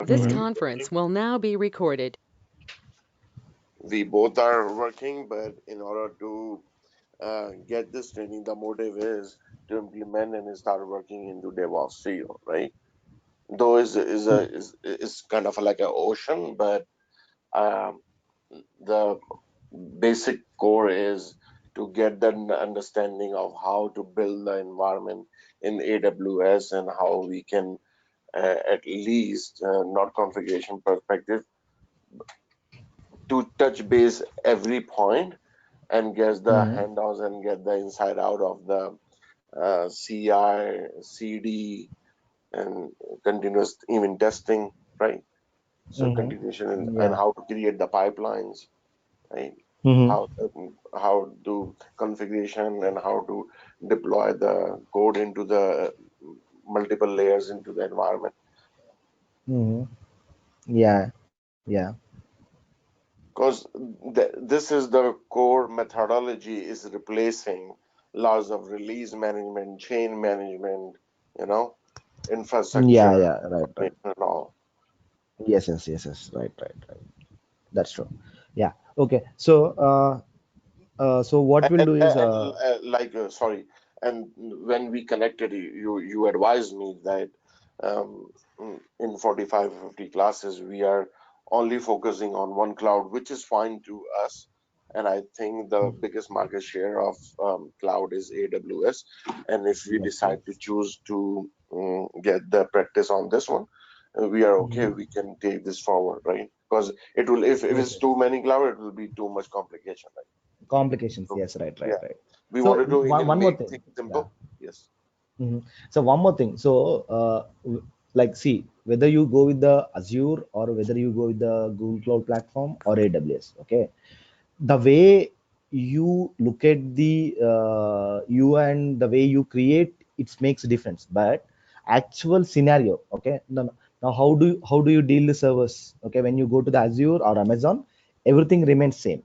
This Mm-hmm. conference will now be recorded. We both are working, but in order to get this training, the motive is to implement and start working into DevOps field, right? Though is kind of like an ocean, but um, the basic core is to get the understanding of how to build the environment in AWS and how we can at least not configuration perspective to touch base every point and get the Mm-hmm. handouts and get the inside out of the CI, CD, and continuous even testing, right? So continuation and Yeah. how to create the pipelines, right? Mm-hmm. How to configuration and how to deploy the code into the multiple layers into the environment. Mm-hmm. Yeah. Yeah. Because this is the core methodology is replacing laws of release management, chain management, you know, Yeah. infrastructure, Yeah. Right. Right. and all. Yes. Yes. Yes. Yes. Right. Right. Right. That's true. Yeah. Okay. So what we'll do is Like, sorry, and when we connected, you advised me that um, in 45, 50 classes, we are only focusing on one cloud, which is fine to us. And I think the biggest market share of cloud is AWS. And if we yes. decide to Yes. choose to get the practice on this one, we are okay. Mm-hmm. We can take this forward, right? Because it will, if Yes. it's Yes. too many cloud, it will be too much complication, right? Complications. So, Yes. Right. Right. yeah, Right. we So wanted to one even more make thing. things Yeah. simple. Yes. So one more thing. Like, see, whether you go with the Azure or whether you go with the Google Cloud Platform or AWS, okay, the way you look at the you and the way you create, it makes a difference. But actual scenario, okay, now how do you deal the servers? Okay, when you go to the Azure or Amazon, everything remains same.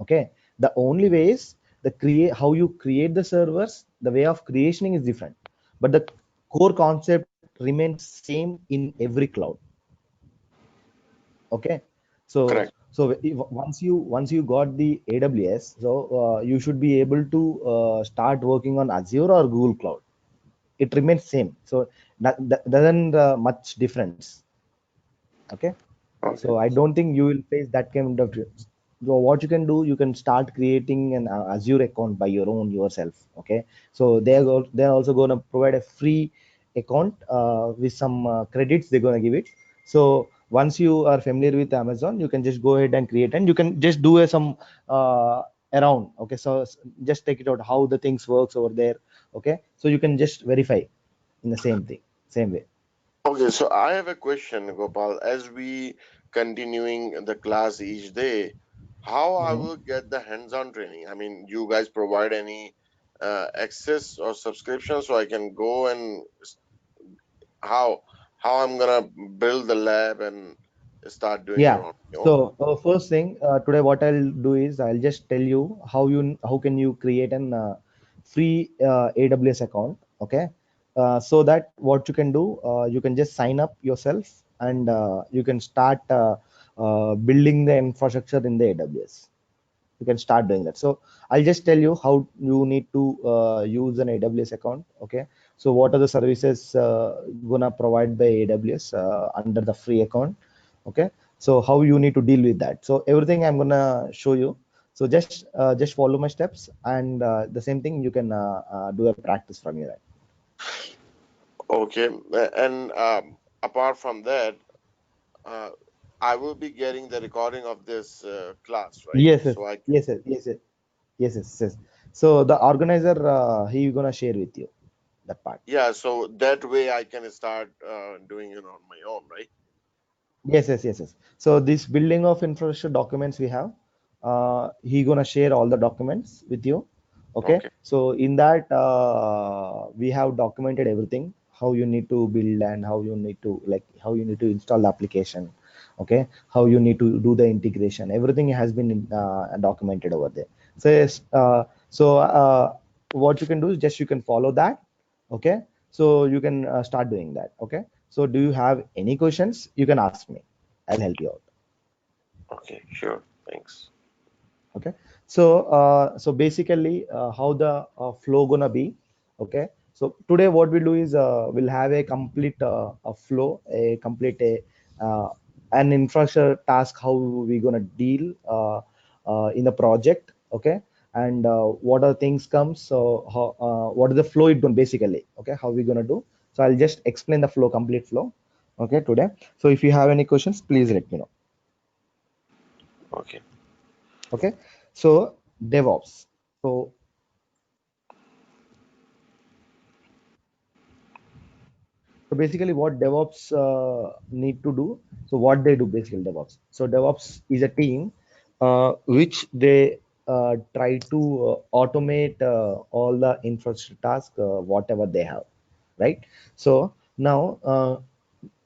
Okay, the only way is the create how you create the servers, the way of creationing is different, but the core concept remains same in every cloud. Okay, so Correct. once you got the AWS, so you should be able to start working on Azure or Google Cloud. It remains same, so that doesn't much difference. Okay, Okay. so I don't think you will face that kind of. So what you can do, you can start creating an Azure account by your own yourself. Okay, so they're also going to provide a free account with some credits they're going to give it. So once you are familiar with Amazon, you can just go ahead and create, and you can just do some uh, around. Okay, so just take it out how the things works over there. Okay, so you can just verify in the same thing, same way. Okay, so I have a question, Gopal. As we continuing the class each day, how I Mhm. will get the hands-on training? I mean, you guys provide any access or subscription so I can go and how how I'm gonna build the lab and start doing it Yeah. on my own? So first thing today, what I'll do is I'll just tell you how can you create an free AWS account. Okay. So that what you can do, you can just sign up yourself and you can start building the infrastructure in the AWS. You can start doing that. So I'll just tell you how you need to use an AWS account. Okay, so what are the services gonna provide by AWS under the free account? Okay, so how you need to deal with that, so everything I'm gonna show you. So just follow my steps, and the same thing you can do a practice from your end. Okay, and apart from that, uh, I will be getting the recording of this class, right? Yes, yes, So I can. yes, yes, yes, yes, yes, yes, yes. So the organizer he gonna share with you that part. Yeah, so that way I can start doing it on my own, right? Yes, yes, yes, yes. So this building of infrastructure documents we have, he gonna share all the documents with you. Okay. Okay. So in that we have documented everything, how you need to build and how you need to how you need to install the application. Okay. How you need to do the integration. Everything has been documented over there. So yes, what you can do is just you can follow that. Okay. So you can start doing that. Okay. So do you have any questions? You can ask me. I'll help you out. Okay, sure. Thanks. Okay. So so basically how the flow gonna be. Okay. So today what we do is we'll have a complete a flow, a complete an infrastructure task, how we gonna deal in the project. Okay. And what are things comes, so how what is the flow it going basically. Okay, how we gonna do. So I'll just explain the flow, complete flow, okay, today. So if you have any questions, please let me know. Okay. Okay. So DevOps. So So basically, what DevOps need to do. So what they do basically DevOps. So DevOps is a team which they try to automate all the infrastructure tasks, whatever they have, right? So now,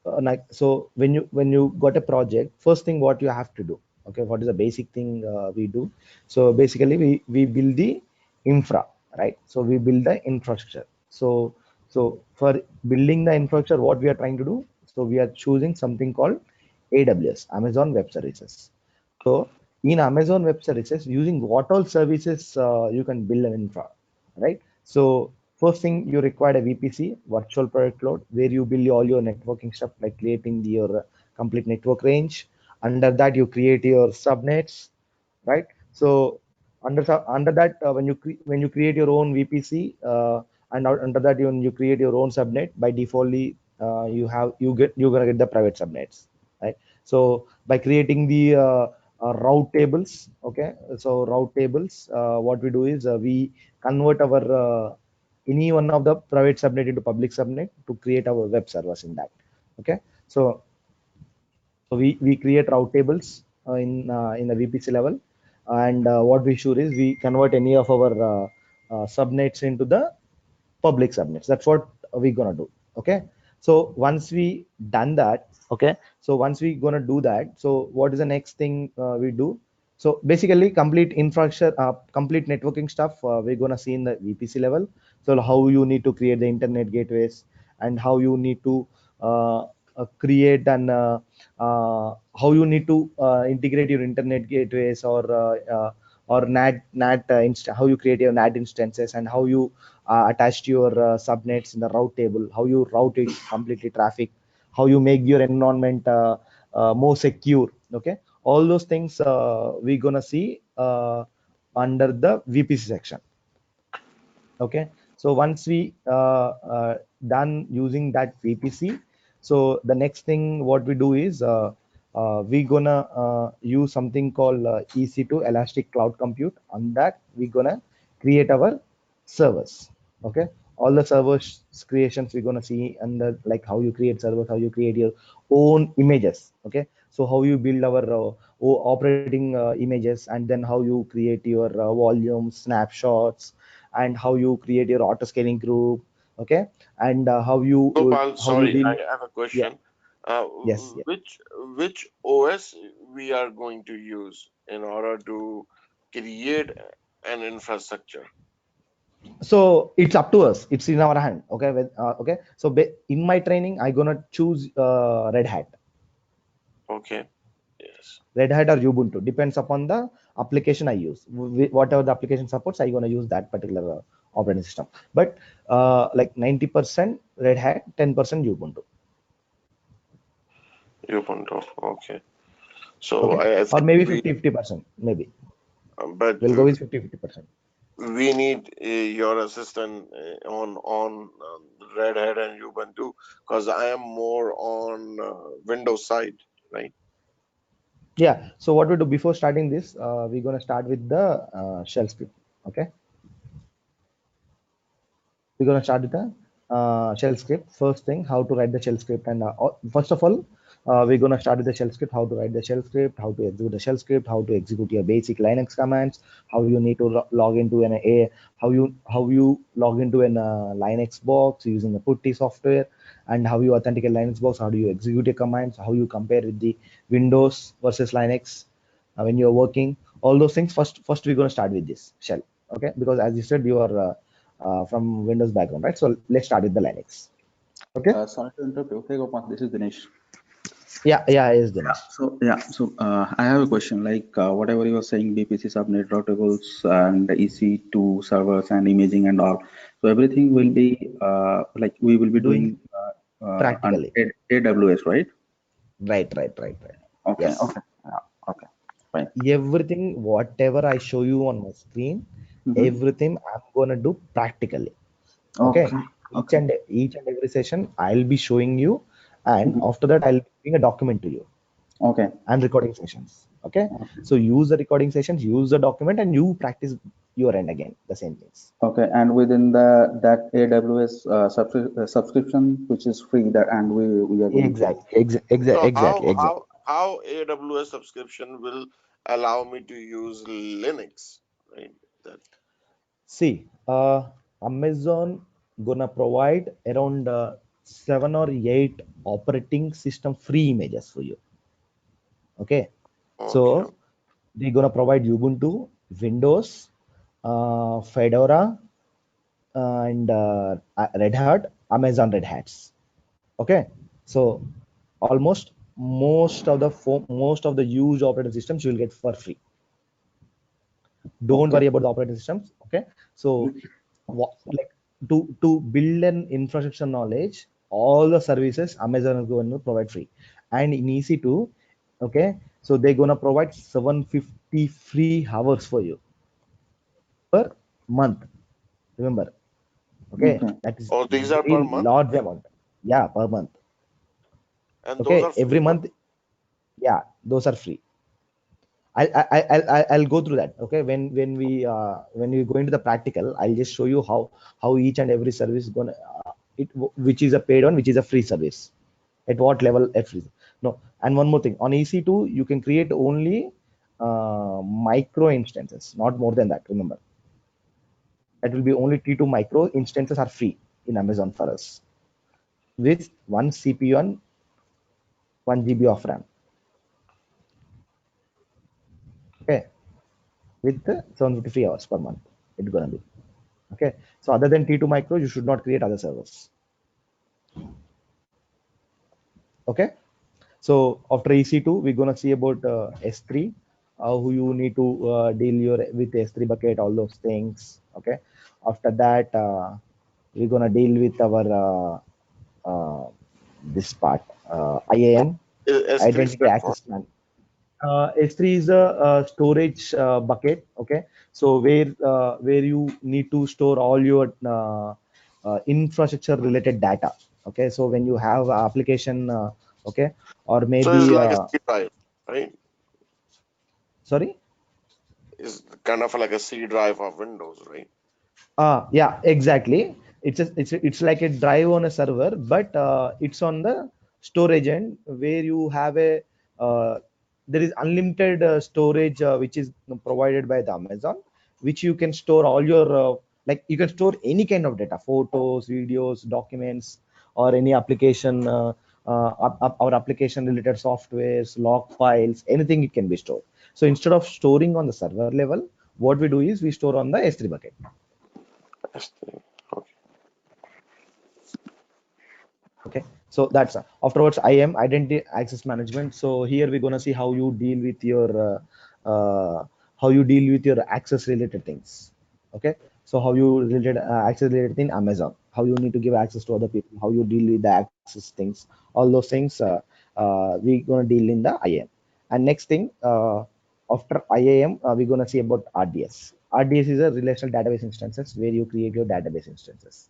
like so, when you got a project, first thing what you have to do. Okay, what is the basic thing we do? So basically, we build the infra, right? So we build the infrastructure. So for building the infrastructure, what we are trying to do, so we are choosing something called AWS, Amazon Web Services. So in Amazon Web Services, using what all services you can build an infra, right? So first thing you require a VPC, virtual private cloud, where you build all your networking stuff, like creating your complete network range. Under that, you create your subnets, right? So under that, when you create your own VPC, and under that you create your own subnet. By defaultly, you're gonna get the private subnets, right? So by creating the route tables, okay. So route tables, what we do is we convert our any one of the private subnet into public subnet to create our web servers in that. Okay. So we create route tables in the VPC level, and what we sure is we convert any of our subnets into the public subnets. That's what we're gonna do. Okay. So once we done that, okay. So once we gonna do that, so what is the next thing we do? So basically, complete infrastructure, complete networking stuff, we're gonna see in the VPC level. So how you need to create the internet gateways, and how you need to create and how you need to integrate your internet gateways, or NAT how you create your NAT instances, and how you attach to your subnets in the route table, how you route it completely traffic, how you make your environment more secure. Okay, all those things we're gonna see under the VPC section. Okay, so once we done using that VPC, so the next thing what we do is we gonna use something called EC2, Elastic Cloud Compute. On that, we gonna create our servers. Okay, all the servers creations we're gonna see under, like how you create servers, how you create your own images. Okay, so how you build our operating images, and then how you create your volumes, snapshots, and how you create your auto scaling group. Okay, and Gopal, how you sorry, deal. I have a Yeah. question. Yes. Yeah. Which OS we are going to use in order to create an infrastructure? So it's up to us, it's in our hand. Okay, okay, so in my training I gonna choose Red Hat. Okay. Yes. Red Hat or Ubuntu, depends upon the application I use. Whatever the application supports, I gonna use that particular operating system. But like 90% Red Hat, 10% Ubuntu. Ubuntu. Okay. So Okay, I or think maybe 50-50%, maybe but we'll go with 50-50%. we need your assistant on Red Hat and Ubuntu because I am more on Windows side, right? Yeah, so what we do before starting this, we're gonna start with the shell script. Okay, we're going to start with the shell script. First thing, how to write the shell script. And first of all, we're going to start with the shell script, how to write the shell script, how to execute the shell script, how to execute your basic Linux commands, how you need to log into how you log into an Linux box using the PuTTY software, and how you authenticate Linux box, how do you execute your commands, how you compare with the Windows versus Linux when you're working, all those things. First we're going to start with this shell. Okay, because as you said, you are from Windows background, right? So let's start with the Linux. Okay. Sorry to interrupt you. Hey, Gopal, this is Dinesh. Yeah, yes, Dinesh. I have a question. Like whatever you were saying, BPC subnet routables and EC2 servers and imaging and all. So everything will be like we will be Doing doing on practically. AWS, right? Right. Okay, Yes. okay, yeah, okay, fine. Everything, whatever I show you on my screen, Mm-hmm. everything I'm gonna do practically. Okay. Okay, Each okay. and each and every session I'll be showing you, and Mm-hmm. after that I'll be giving a document to you Okay, and recording sessions. Okay. okay, So use the recording sessions, use the document, and you practice your end again. The same things. okay. And within the that AWS subscription, which is free, that and we are going to. So Exactly. how AWS subscription will allow me to use Linux, right? That See, Amazon gonna provide around 7 or 8 operating system free images for you. Okay, okay. so they're gonna provide Ubuntu, Windows, Fedora, and Red Hat, Amazon Red Hats. Okay, so almost most of the huge operating systems you will get for free. Don't Okay, worry about the operating systems. Okay, so what, like, to build an infrastructure knowledge, all the services Amazon is going to provide free. And in EC2, okay, so they're going to provide 750 free hours for you per month. Remember, okay, okay, that is Oh, these are very per month, large amount. Yeah, per month. and those Okay, are every free one. month. Yeah, those are free. I'll go through that. Okay, when we go into the practical, I'll just show you how each and every service is gonna which is a paid one, which is a free service, at what level at free. No, and one more thing, on EC2 you can create only micro instances, not more than that. Remember, that will be only T2 micro instances are free in Amazon for us, with one CPU and 1 GB of RAM. Okay, with 750 hours per month, it's gonna be. Okay, so other than T2 micro, you should not create other servers. Okay, so after EC2, we're gonna see about S3, who you need to deal your with S3 bucket, all those things. Okay, after that, we're gonna deal with our this part, What IAM, is S3 identity stand for? access man. S3 is a storage bucket. Okay, so where you need to store all your infrastructure related data. Okay, so when you have application, okay, or So it's maybe like a C drive, right? sorry. It's kind of like a C drive of Windows, right? Yeah, exactly. It's like a drive on a server, but it's on the storage end where you have a there is unlimited storage which is provided by the Amazon, which you can store all your like you can store any kind of data, photos, videos, documents, or any application, our application related softwares, log files, anything it can be stored. So instead of storing on the server level, what we do is we store on the S3 bucket. S3. Okay. Okay, so that's afterwards IAM, identity access management. So here we're going to see how you deal with your access related things. Okay, so how you related access related in Amazon, how you need to give access to other people, how you deal with the access things, all those things we're going to deal in the IAM. And next thing, after IAM, we're going to see about RDS. RDS is a relational database instances where you create your database instances.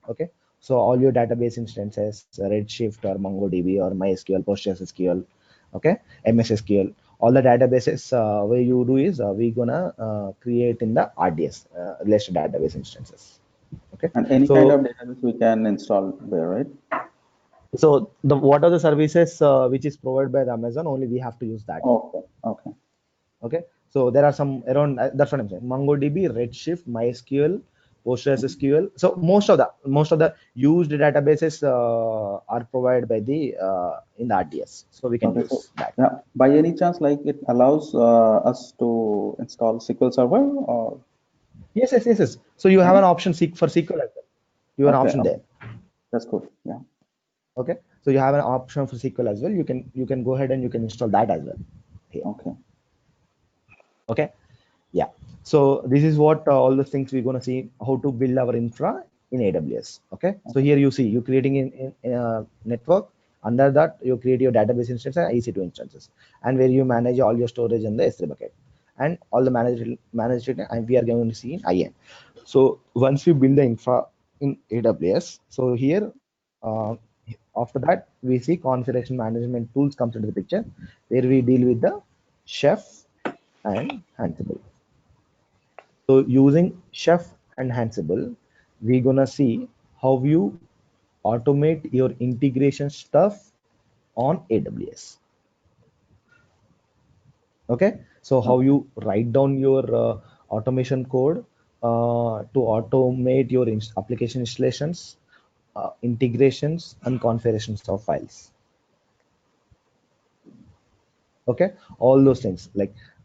Okay, so all your database instances, Redshift or MongoDB or MySQL, PostgreSQL, okay, MSSQL, all the databases where you do is we're gonna create in the RDS, relational database instances. Okay, and any kind of so database we can install there, right? the what are the services which is provided by the Amazon? Only we have to use that. Okay, okay, Okay, so there are some around that's what I'm saying: MongoDB, Redshift, MySQL, PostgreSQL. So most of the used databases are provided by the in the RDS, so we can okay. So use that. yeah, by any chance, like it allows us to install SQL Server Yes. So you have yeah? an option seek for SQL as well. You have an Okay, option there. okay. That's cool. Yeah. Okay, so you have an option for SQL as well. You can go ahead and you can install that as well here. Okay. Okay, yeah. So this is what all the things we're going to see how to build our infra in AWS. Okay, so here you see you creating in a network. Under that, you create your database instance and EC2 instances, and where you manage all your storage in the S3 bucket, and all the managed it, and we are going to see in IAM. So once we build the infra in AWS, so here after that we see configuration management tools comes into the picture, where we deal with the Chef and Ansible. So using Chef and Ansible, we're gonna see how you automate your integration stuff on AWS. Okay, so how Okay. you write down your automation code to automate your application installations, integrations, and configurations of files. Okay, all those things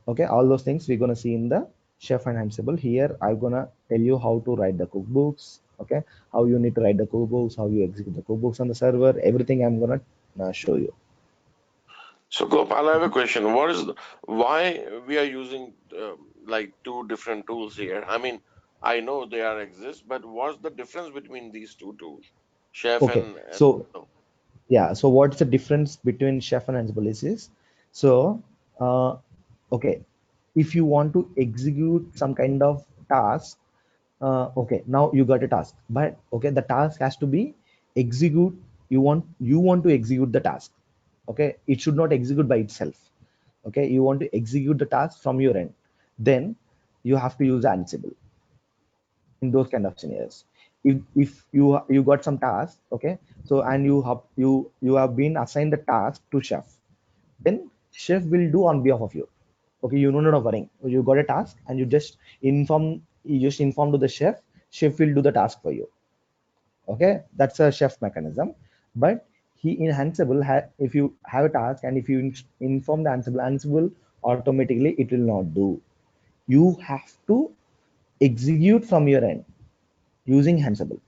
okay, all those things we're gonna see in the Chef and Ansible. Here I'm gonna tell you how to write the cookbooks. Okay, how you need to write the cookbooks, how you execute the cookbooks on the server, everything I'm gonna show you. So, Gopal, I have a question. Why we are using like two different tools here? I mean, I know they are exist, but what's the difference between these two tools, Chef Okay, and so oh, yeah, so what's the difference between Chef and Ansible is so uh, okay, if you want to execute some kind of task, okay, now you got a task, but okay, the task has to be execute. You want to execute the task. Okay, it should not execute by itself. Okay, you want to execute the task from your end, then you have to use Ansible in those kind of scenarios. If you got some task, okay, so and you have been assigned the task to Chef, then Chef will do on behalf of you. Okay, you know, not worrying, you got a task and you just inform to the Chef will do the task for you. Okay, that's a Chef mechanism. But he in Ansible, if you have a task and if you inform the Ansible automatically it will not do. You have to execute from your end using Ansible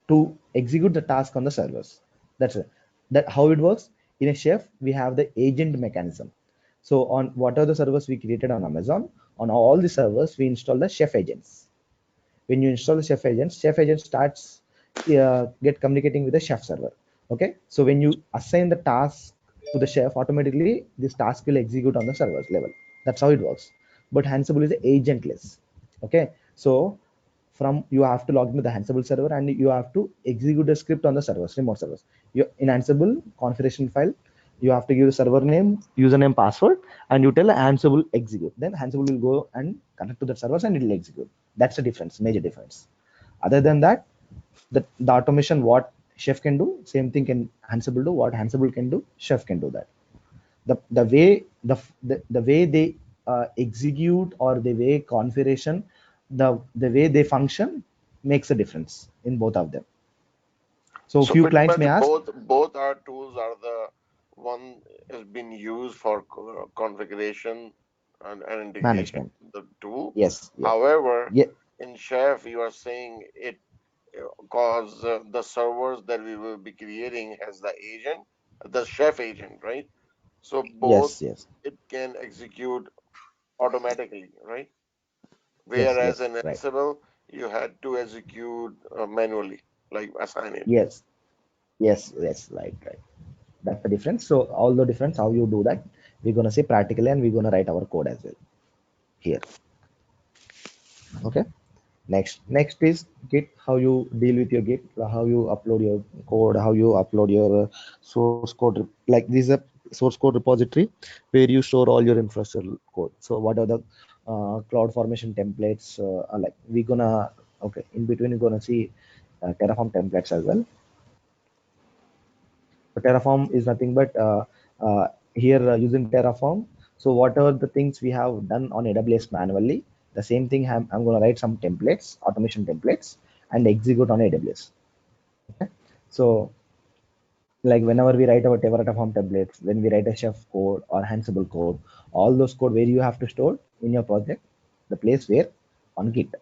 to execute the task on the servers. That's it. That how it works. In a Chef, we have the agent mechanism. So on what are the servers we created on Amazon, on all the servers we install the Chef agents. When you install the Chef agent starts get communicating with the Chef server. Okay, so when you assign the task to the Chef, automatically this task will execute on the servers level. That's how it works. But Ansible is agentless. Okay, so from you have to log into the Ansible server and you have to execute the script on the servers, remote servers. You in Ansible configuration file, you have to give the server name, username, password, and you tell Ansible execute. Then Ansible will go and connect to the servers and it will execute. That's the difference, major difference. Other than that, the automation what Chef can do, same thing can Ansible do. What Ansible can do, Chef can do that. The way the way they execute or the way configuration, the way they function makes a difference in both of them. So so few pretty clients much may ask, both our tools are the one has been used for configuration and integration management. the tool. Yes, yes, However, yeah, in Chef, you are saying it because the servers that we will be creating has the agent, the Chef agent, right? So both yes, yes, it can execute automatically, right? yes, Whereas yes, in right. Ansible, you had to execute manually, like assign it. Yes, yes, yes, right, right. That's the difference. So all the difference, how you do that, we're gonna say practically, and we're gonna write our code as well here. Okay. Next is Git. How you deal with your Git, how you upload your code, how you upload your source code. Like this is a source code repository where you store all your infrastructure code. So what are the cloud formation templates? Are like we gonna okay. In between, you're gonna see Terraform templates as well. So Terraform is nothing but here using Terraform. So whatever the things we have done on AWS manually, the same thing I'm going to write some templates, automation templates, and execute on AWS. Okay. So like whenever we write our Terraform templates, when we write a Chef code or Ansible code, all those code where you have to store in your project, the place where on Git.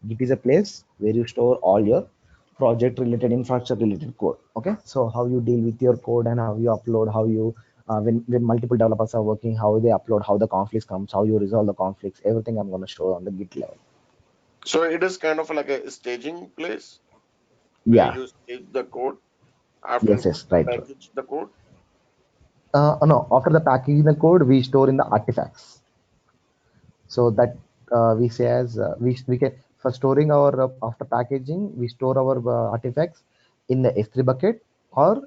Git is a place where you store all your project related, infrastructure related code. Okay, so how you deal with your code and how you upload, how you when multiple developers are working, how they upload, how the conflicts comes, how you resolve the conflicts, everything I'm going to show on the Git level. So it is kind of like a staging place where Yeah. you stage the code after Yes, right. package the code. No, after the packaging the code, we store in the artifacts. So that we say as we can, for storing our after packaging, we store our artifacts in the S3 bucket, or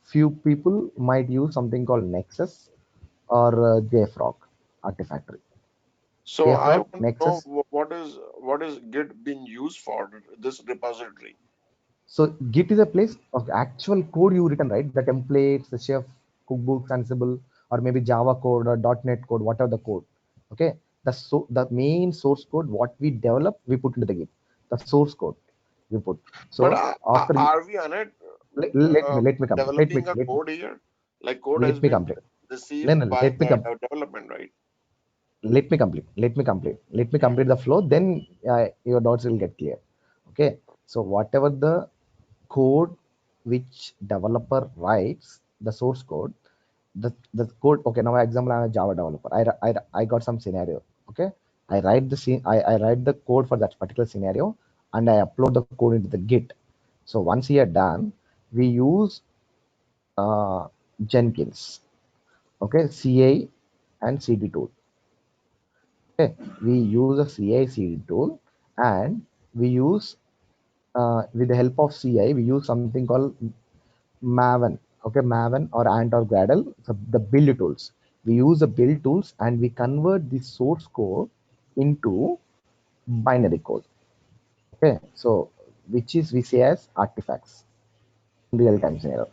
few people might use something called Nexus or JFrog Artifactory. So I JFrog, want to know Nexus. what is Git being used for, this repository. So Git is a place of actual code you written, right? The templates, the chef, cookbooks, Ansible, or maybe Java code or .NET code, whatever the code. Okay, the main source code what we develop, we put into the Git. The source code we put. But So after are we on it let me complete. developing a code here? Like code has Let me been complete. No, received no, by the development, right? let me complete. Let me complete the flow. Then your doubts will get clear. Okay. So whatever the code which developer writes, the source code, the code. Okay. Now, example, I'm a Java developer. I got some scenario. Okay. I write the code for that particular scenario, and I upload the code into the Git. So once we are done, we use uh, Jenkins. Okay. CI and CD tool. Okay, we use a CI/CD tool, and we use with the help of CI, we use something called Maven. Okay, Maven or Ant or Gradle, so the build tools. We use the build tools and we convert the source code into binary code. Okay, so which is we say as artifacts in real time scenario.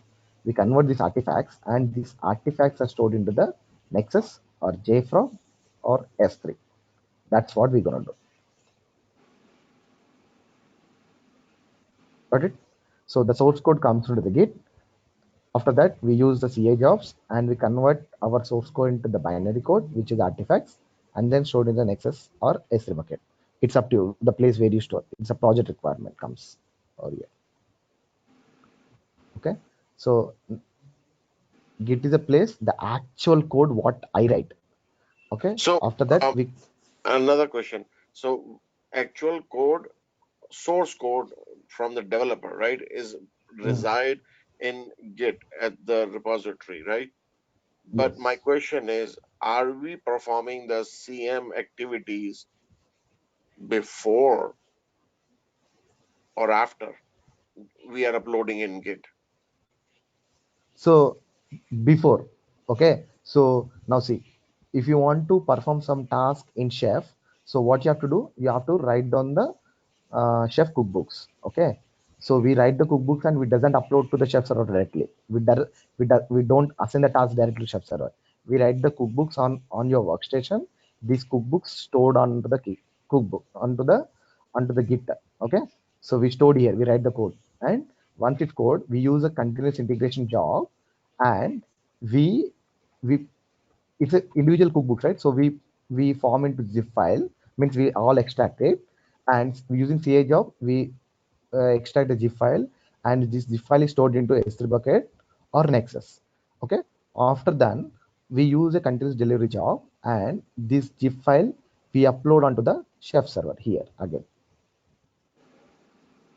We convert these artifacts, and these artifacts are stored into the Nexus or JFrog or S3. That's what we're gonna do. Got it? So the source code comes into the Git. After that, we use the CI jobs and we convert our source code into the binary code, which is artifacts, and then stored in the Nexus or S3 bucket. It's up to you, the place where you store. It's a project requirement comes over here. Okay. So Git is a place, the actual code what I write. Okay. So After that, we another question. So actual code, source code from the developer, right, is reside in Git at the repository, right? But my yes. question is, are we performing the CM activities before or after we are uploading in Git? So before, okay. So now see, if you want to perform some task in Chef, so what you have to do, you have to write down the Chef cookbooks. Okay. So we write the cookbooks and we doesn't upload to the Chef server directly. We don't assign the task directly to Chef server. We write the cookbooks on your workstation. These cookbooks stored onto the cookbook onto the Git. Okay. So we stored here. We write the code, and once it's code, we use a continuous integration job, and we it's an individual cookbook, right? So we form into zip file, means we all extract it, and using CA job we extract the zip file, and this zip file is stored into S3 bucket or Nexus. Okay. After that, we use a continuous delivery job, and this zip file we upload onto the Chef server here again.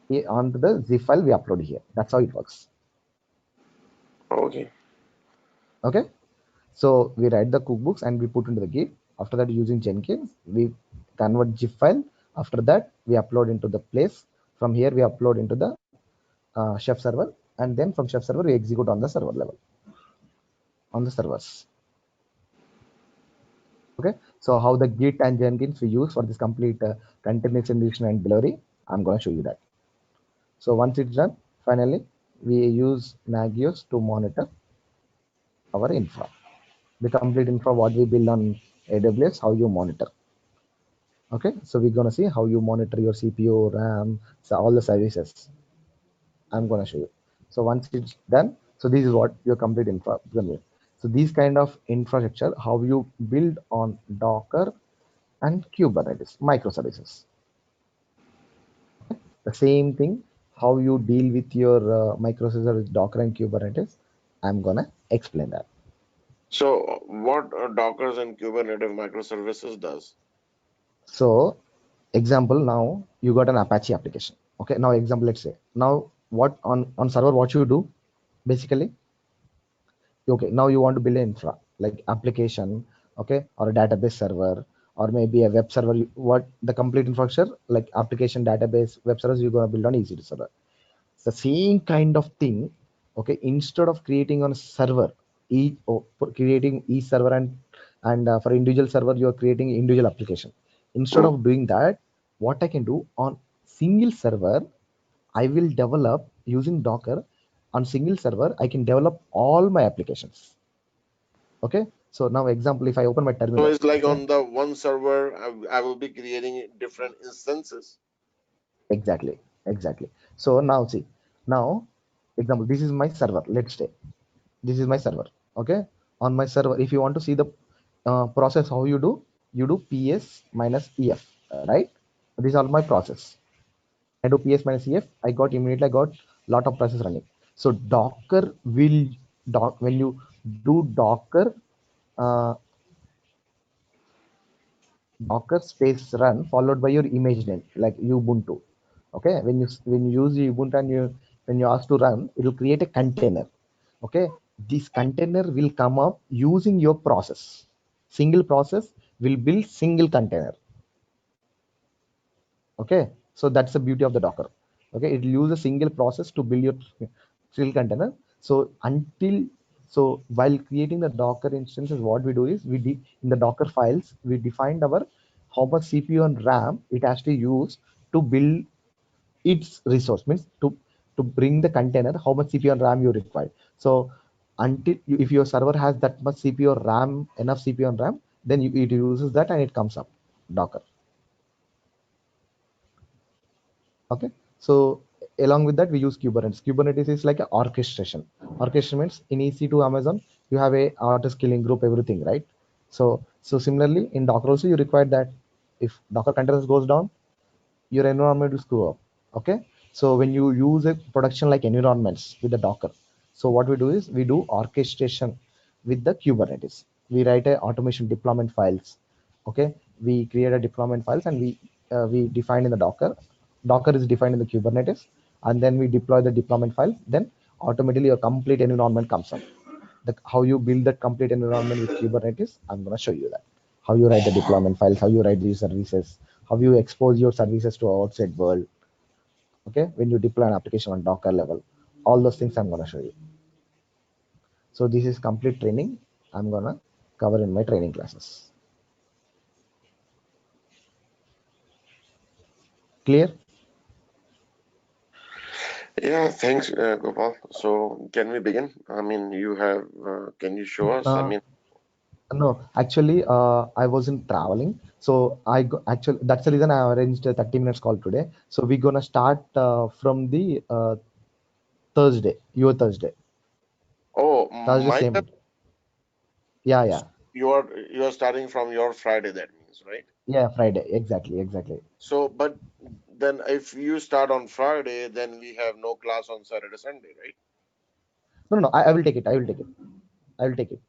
Here, onto the zip file we upload here. That's how it works. Okay. Okay. So we write the cookbooks and we put into the Git. After that, using Jenkins, we convert zip file. After that, we upload into the place. From here, we upload into the Chef server, and then from Chef server, we execute on the server level, on the servers. Okay. So how the Git and Jenkins we use for this complete continuous integration and delivery, I'm going to show you that. So once it's done, finally, we use Nagios to monitor our infra. The complete infra what we build on AWS, how you monitor. Okay, so we're gonna see how you monitor your CPU, RAM, so all the services. I'm gonna show you. So once it's done, so this is what your complete infra. So these kind of infrastructure, how you build on Docker and Kubernetes microservices. The same thing, how you deal with your microservices with Docker and Kubernetes, I'm gonna explain that. So what Dockers and Kubernetes microservices does? So example, now you got an Apache application. Okay, now example, let's say now what on server, what you do basically, okay, now you want to build an infra like application, okay, or a database server, or maybe a web server. What the complete infrastructure like application, database, web servers you're gonna build on EC2 server. The same kind of thing, okay, instead of creating on a server, creating each server and for individual server you are creating individual application. Instead of doing that, what I can do on single server, I will develop using Docker. On single server I can develop all my applications. Okay, so now example, if I open my So terminal, it's like okay, on the one server, I will be creating different instances. exactly. So now see, now example, this is my server, let's say this is my server. Okay, on my server, if you want to see the process, how you do ps minus ef, right? These are my process. I do ps minus ef, I got immediately, I got lot of process running. So Docker will when you do Docker uh, Docker space run followed by your image name like Ubuntu. Okay, when you use Ubuntu and when you ask to run, it will create a container. Okay, this container will come up using your process. Single process will build single container. Okay, so that's the beauty of the Docker. Okay, it will use a single process to build your single container. So until so while creating the Docker instances, what we do is in the Docker files we defined our how much CPU and RAM it has to use to build its resource, means to bring the container, how much CPU and RAM you require. So until if your server has that much CPU or RAM, enough CPU and RAM, then it uses that and it comes up Docker. Okay, so along with that we use Kubernetes is like an orchestration. Orchestration means in EC2 Amazon you have a auto scaling group, everything, right? So similarly in Docker also you require that if Docker containers goes down, your environment will screw up. Okay, so when you use a production like environments with the Docker, so what we do is we do orchestration with the Kubernetes. We write a automation deployment files. Okay, we create a deployment files and we define in the Docker is defined in the Kubernetes, and then we deploy the deployment file. Then automatically your complete environment comes up. How you build that complete environment with Kubernetes, I'm going to show you that. How you write the deployment files, how you write these services, how you expose your services to outside world. Okay, when you deploy an application on Docker level, all those things I'm going to show you. So this is complete training I'm going to cover in my training classes. Clear? Yeah, thanks, Gopal. So can we begin? I mean, you have, can you show us? I Uh, mean, no, actually, I wasn't traveling. So actually, that's the reason I arranged a 30 minutes call today. So we're going to start from the Thursday, your Thursday. oh, Thursday, my, same. Yeah, yeah. you are starting from your Friday, that means, right? Yeah, Friday. Exactly. So, but then if you start on Friday, then we have no class on Saturday, Sunday, right? No. I will take it. I will take it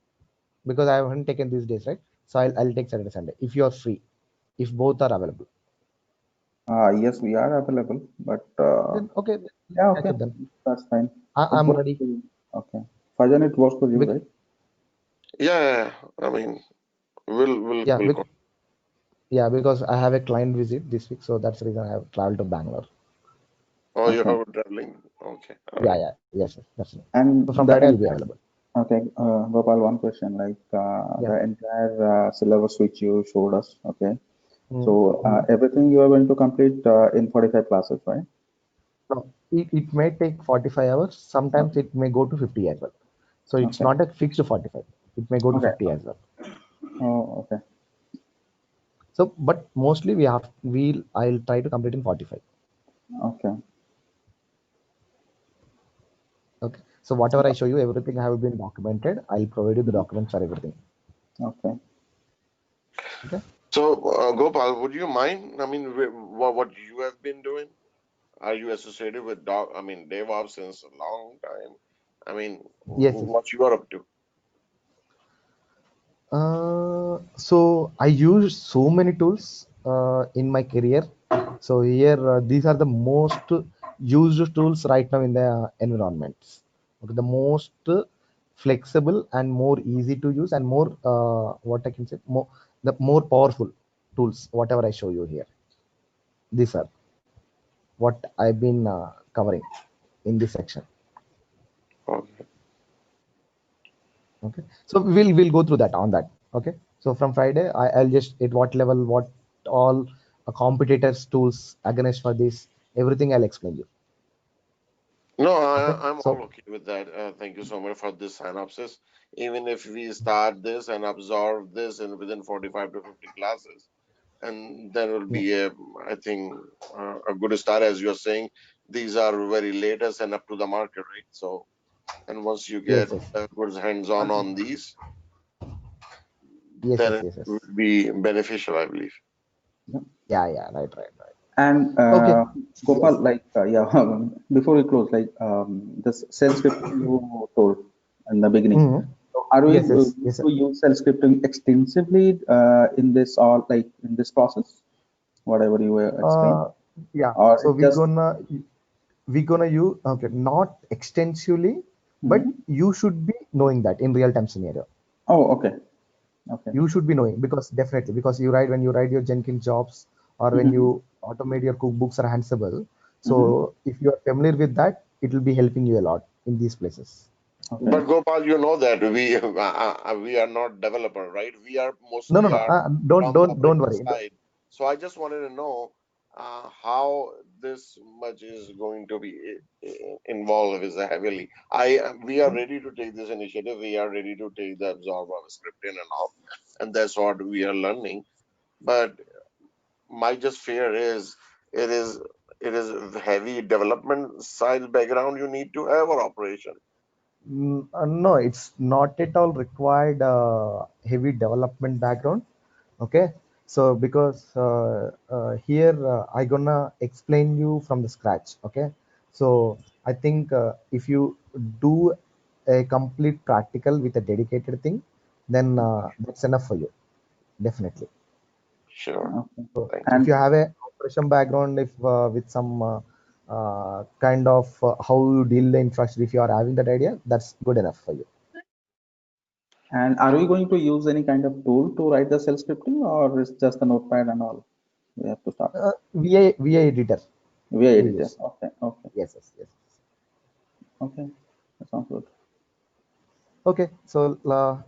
because I haven't taken these days, right? So I'll take Saturday, Sunday if you are free, if both are available. Yes, we are available, but Then okay, yeah, catch okay, up then. that's fine. It I'm works ready. for you. Okay. Fajan, it works for you, Bec- right? Yeah, I mean, yeah, we'll go. yeah, because I have a client visit this week, so that's the reason I have traveled to Bangalore. Oh, you Okay. have traveling. Okay, all Yeah, right. yes, that's it. And So from the Friday I'll be entire, available. okay, Gopal, one question, like Yeah. the entire syllabus which you showed us, okay. So Mm. everything you are going to complete in 45 classes, right? No, it may take 45 hours. Sometimes Okay. it may go to 50 as well. So it's Okay. not a fixed 45. It may go to Okay. 50 as well. Oh, okay. So, but mostly I'll try to complete in 45. Okay. Okay. So whatever I show you, everything have been documented. I'll provide you the Mhm. documents for everything. Okay. Okay. So, Gopal, would you mind? I mean, what you have been doing? are you associated with DevOps since a long time? I mean, Yes, yes. what you are up to? So I use so many tools in my career. So here, these are the most used tools right now in the environments. Okay, the most flexible and more easy to use and more what I can say more the more powerful tools. Whatever I show you here, these are what I've been covering in this section. Okay. Okay, so we'll go through that on that. Okay, so from Friday I'll just at what level what all competitors tools against for this everything I'll explain you. No, Okay, I'm all so okay with that. Thank you so much for this synopsis. Even if we start this and absorb this in within 45 to 50 classes, and there will yeah, be I think, a good start. As you're saying, these are very latest and up to the market, right? So, and once you yes, get yes, good hands-on And on these, yes, then yes, it yes, yes, will be beneficial, I believe. yeah, yeah, right. and Okay, yes. Gopal, like yeah, before we close, like this self scripting you told in the beginning. Mhm. So are we Yes, yes, going yes, sir. to use self scripting extensively in this or like in this process, whatever you were explaining, uh yeah, or so it's just we gonna use, okay, not extensively, but Mhm. you should be knowing that in real time scenario. Oh, okay, okay. You should be knowing because definitely because you write when you write your Jenkins jobs or when Mm-hmm. you automate your cookbooks or Ansible. Mm-hmm. So if you are familiar with that, it will be helping you a lot in these places. Okay. But Gopal, you know that we are not developer, right? We are No, no, mostly no. are Don't, from the don't operating worry. side. So I just wanted to know how this much is going to be involved is heavily. We are ready to take this initiative. We are ready to take the absorb of scripting and all, and that's what we are learning. But my just fear is it is it is heavy development side background you need to have or operation. No, it's not at all required heavy development background. Okay, so because here I gonna explain you from the scratch. Okay, so I think if you do a complete practical with a dedicated thing, then that's enough for you, definitely. Sure. Okay. So Thank you. if And you have a operation background, if with some kind of how you deal the infrastructure, if you are having that idea, that's good enough for you. are we going to use any kind of tool to write the self scripting, or is just the notepad and all? We have to start VA editor via we editor. use. Okay. Okay. Yes, yes, yes. Okay. That sounds good. Okay, so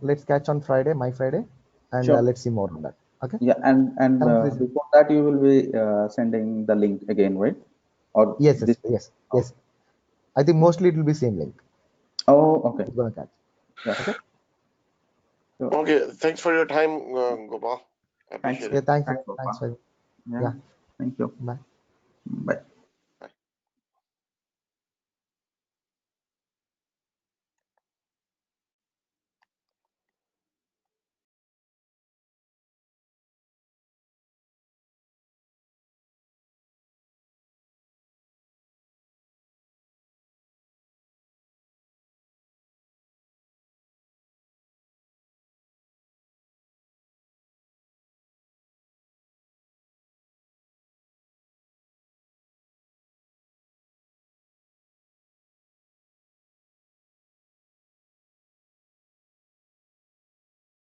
let's catch on Friday, my Friday, and Sure. let's see more on that. Okay, Yeah. And thanks, Rishi. before that, you will be sending the link again, right? Or Yes, yes, this? yes, Okay. yes. I think mostly it will be same link. Oh, okay. It's gonna catch. Yeah. Okay. Sure. Okay, thanks for your time, Gopal. Thanks. Appreciate Yeah, it. thanks. Thanks, Thanks Gopal. for. Yeah. Yeah. Thank you. Bye. Bye.